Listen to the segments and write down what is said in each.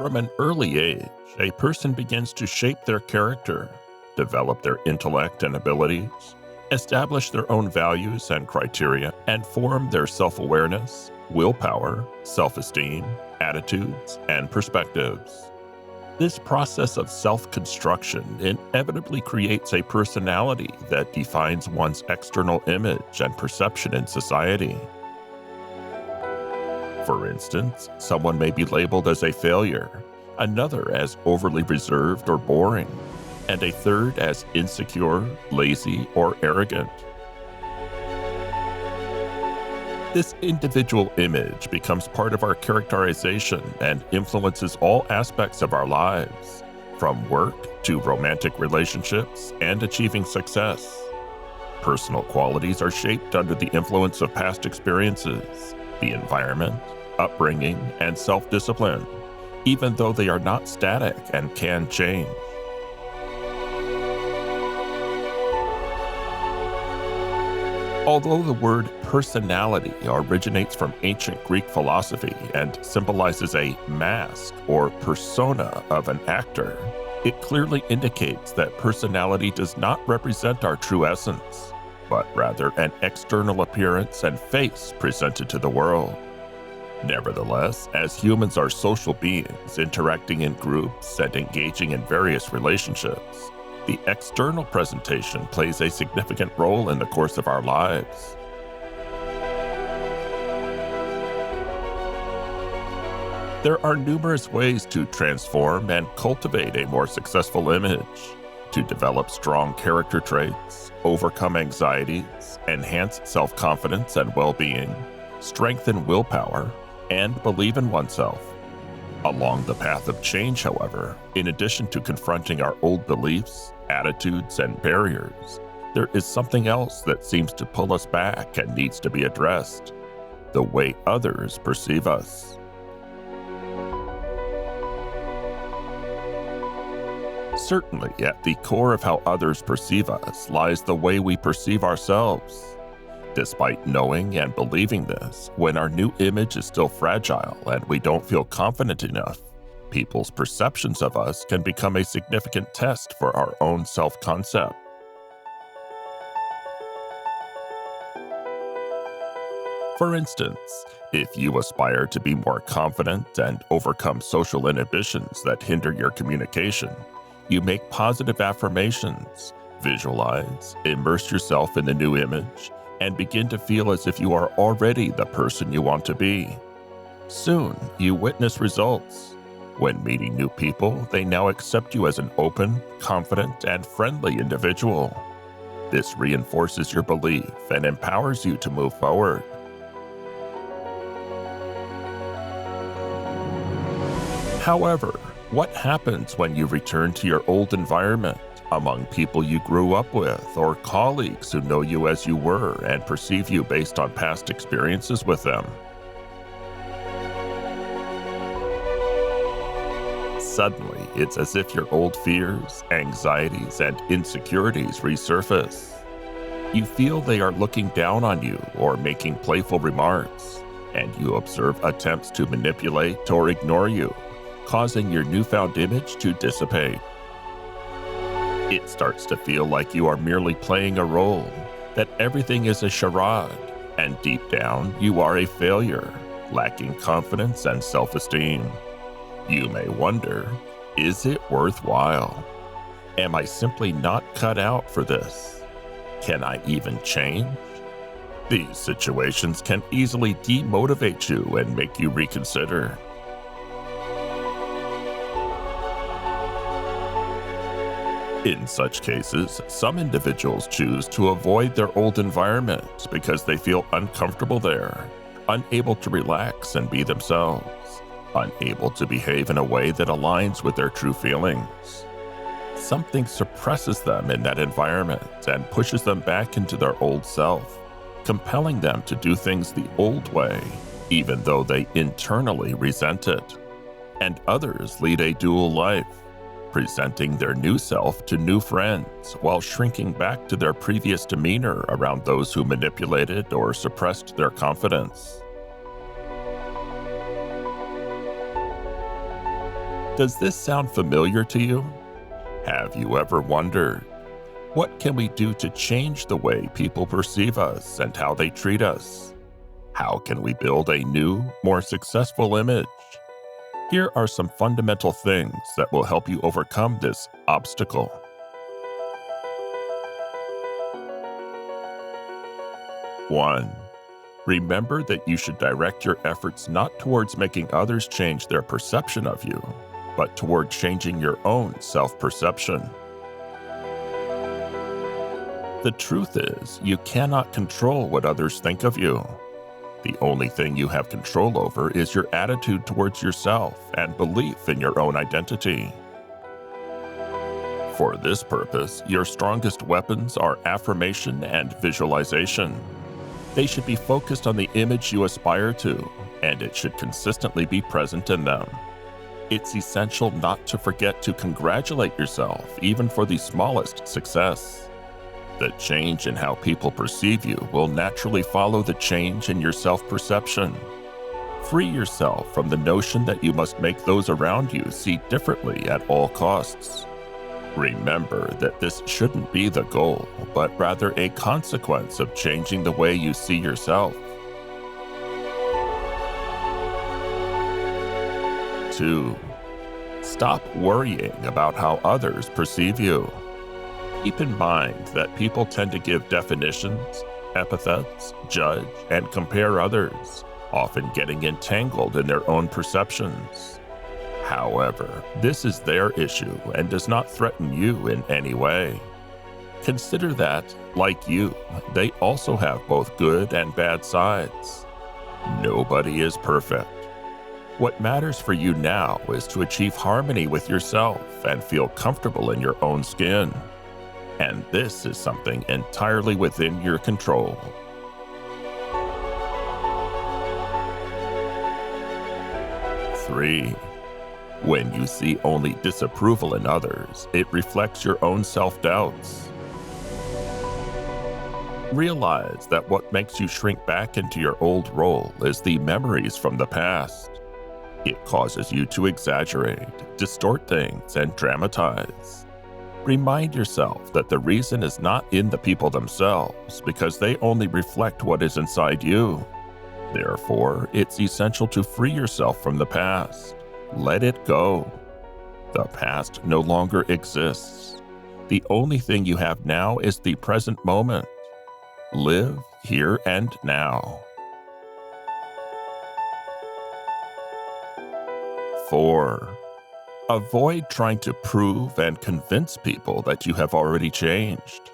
From an early age, a person begins to shape their character, develop their intellect and abilities, establish their own values and criteria, and form their self-awareness, willpower, self-esteem, attitudes, and perspectives. This process of self-construction inevitably creates a personality that defines one's external image and perception in society. For instance, someone may be labeled as a failure, another as overly reserved or boring, and a third as insecure, lazy, or arrogant. This individual image becomes part of our characterization and influences all aspects of our lives, from work to romantic relationships and achieving success. Personal qualities are shaped under the influence of past experiences, the environment, upbringing, and self-discipline, even though they are not static and can change. Although the word personality originates from ancient Greek philosophy and symbolizes a mask or persona of an actor, it clearly indicates that personality does not represent our true essence, but rather an external appearance and face presented to the world. Nevertheless, as humans are social beings interacting in groups and engaging in various relationships, the external presentation plays a significant role in the course of our lives. There are numerous ways to transform and cultivate a more successful image, to develop strong character traits, overcome anxieties, enhance self-confidence and well-being, strengthen willpower, and believe in oneself. Along the path of change, however, in addition to confronting our old beliefs, attitudes, and barriers, there is something else that seems to pull us back and needs to be addressed: the way others perceive us. Certainly, at the core of how others perceive us lies the way we perceive ourselves. Despite knowing and believing this, when our new image is still fragile and we don't feel confident enough, people's perceptions of us can become a significant test for our own self-concept. For instance, if you aspire to be more confident and overcome social inhibitions that hinder your communication, you make positive affirmations, visualize, immerse yourself in the new image, and begin to feel as if you are already the person you want to be. Soon, you witness results. When meeting new people, they now accept you as an open, confident, and friendly individual. This reinforces your belief and empowers you to move forward. However, what happens when you return to your old environment, among people you grew up with, or colleagues who know you as you were and perceive you based on past experiences with them? Suddenly, it's as if your old fears, anxieties, and insecurities resurface. You feel they are looking down on you or making playful remarks, and you observe attempts to manipulate or ignore you, causing your newfound image to dissipate. It starts to feel like you are merely playing a role, that everything is a charade, and deep down, you are a failure, lacking confidence and self-esteem. You may wonder, is it worthwhile? Am I simply not cut out for this? Can I even change? These situations can easily demotivate you and make you reconsider. In such cases, some individuals choose to avoid their old environment because they feel uncomfortable there, unable to relax and be themselves, unable to behave in a way that aligns with their true feelings. Something suppresses them in that environment and pushes them back into their old self, compelling them to do things the old way, even though they internally resent it. And others lead a dual life, presenting their new self to new friends while shrinking back to their previous demeanor around those who manipulated or suppressed their confidence. Does this sound familiar to you? Have you ever wondered, what can we do to change the way people perceive us and how they treat us? How can we build a new, more successful image? Here are some fundamental things that will help you overcome this obstacle. 1. Remember that you should direct your efforts not towards making others change their perception of you, but toward changing your own self-perception. The truth is, you cannot control what others think of you. The only thing you have control over is your attitude towards yourself and belief in your own identity. For this purpose, your strongest weapons are affirmation and visualization. They should be focused on the image you aspire to, and it should consistently be present in them. It's essential not to forget to congratulate yourself, even for the smallest success. The change in how people perceive you will naturally follow the change in your self-perception. Free yourself from the notion that you must make those around you see differently at all costs. Remember that this shouldn't be the goal, but rather a consequence of changing the way you see yourself. 2. Stop worrying about how others perceive you. Keep in mind that people tend to give definitions, epithets, judge, and compare others, often getting entangled in their own perceptions. However, this is their issue and does not threaten you in any way. Consider that, like you, they also have both good and bad sides. Nobody is perfect. What matters for you now is to achieve harmony with yourself and feel comfortable in your own skin. And this is something entirely within your control. 3. When you see only disapproval in others, it reflects your own self-doubts. Realize that what makes you shrink back into your old role is the memories from the past. It causes you to exaggerate, distort things, and dramatize. Remind yourself that the reason is not in the people themselves, because they only reflect what is inside you. Therefore, it's essential to free yourself from the past. Let it go. The past no longer exists. The only thing you have now is the present moment. Live here and now. 4. Avoid trying to prove and convince people that you have already changed.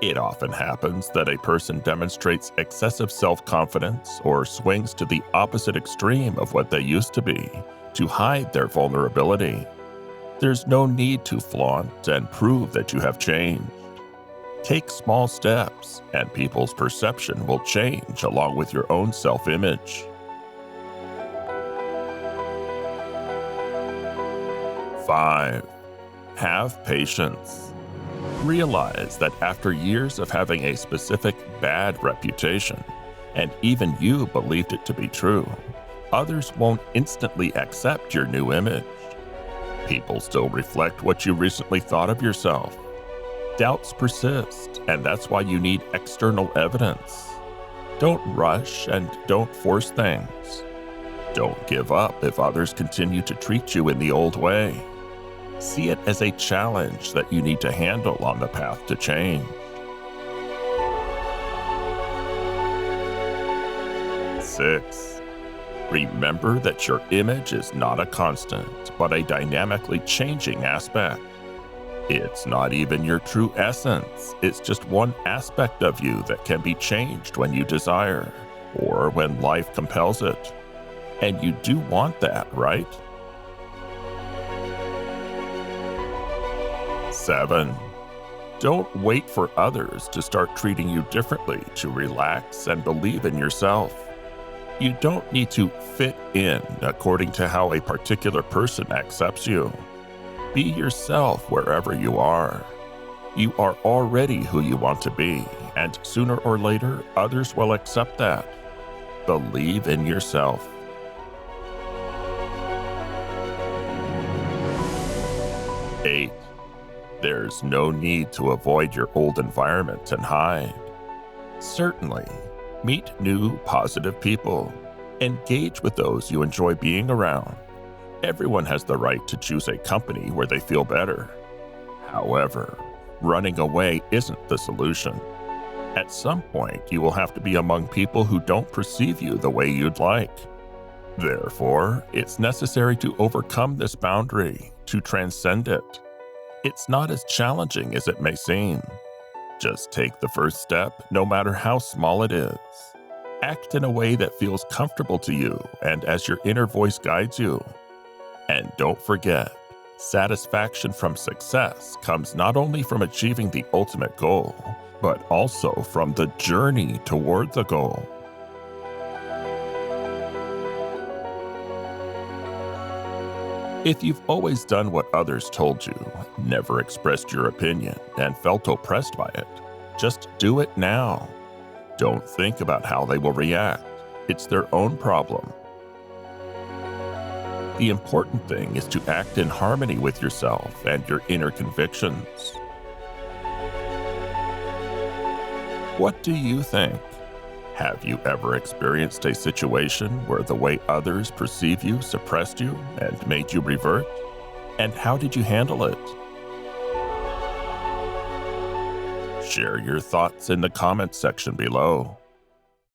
It often happens that a person demonstrates excessive self-confidence or swings to the opposite extreme of what they used to be to hide their vulnerability. There's no need to flaunt and prove that you have changed. Take small steps, and people's perception will change along with your own self-image. 5. Have patience. Realize that after years of having a specific bad reputation, and even you believed it to be true, others won't instantly accept your new image. People still reflect what you recently thought of yourself. Doubts persist, and that's why you need external evidence. Don't rush and don't force things. Don't give up if others continue to treat you in the old way. See it as a challenge that you need to handle on the path to change. 6. Remember that your image is not a constant, but a dynamically changing aspect. It's not even your true essence. It's just one aspect of you that can be changed when you desire, or when life compels it. And you do want that, right? 7. Don't wait for others to start treating you differently to relax and believe in yourself. You don't need to fit in according to how a particular person accepts you. Be yourself wherever you are. You are already who you want to be, and sooner or later, others will accept that. Believe in yourself. 8. There's no need to avoid your old environment and hide. Certainly, meet new, positive people. Engage with those you enjoy being around. Everyone has the right to choose a company where they feel better. However, running away isn't the solution. At some point, you will have to be among people who don't perceive you the way you'd like. Therefore, it's necessary to overcome this boundary, to transcend it. It's not as challenging as it may seem. Just take the first step, no matter how small it is. Act in a way that feels comfortable to you and as your inner voice guides you. And don't forget, satisfaction from success comes not only from achieving the ultimate goal, but also from the journey toward the goal. If you've always done what others told you, never expressed your opinion, and felt oppressed by it, just do it now. Don't think about how they will react. It's their own problem. The important thing is to act in harmony with yourself and your inner convictions. What do you think? Have you ever experienced a situation where the way others perceive you suppressed you and made you revert? And how did you handle it? Share your thoughts in the comments section below.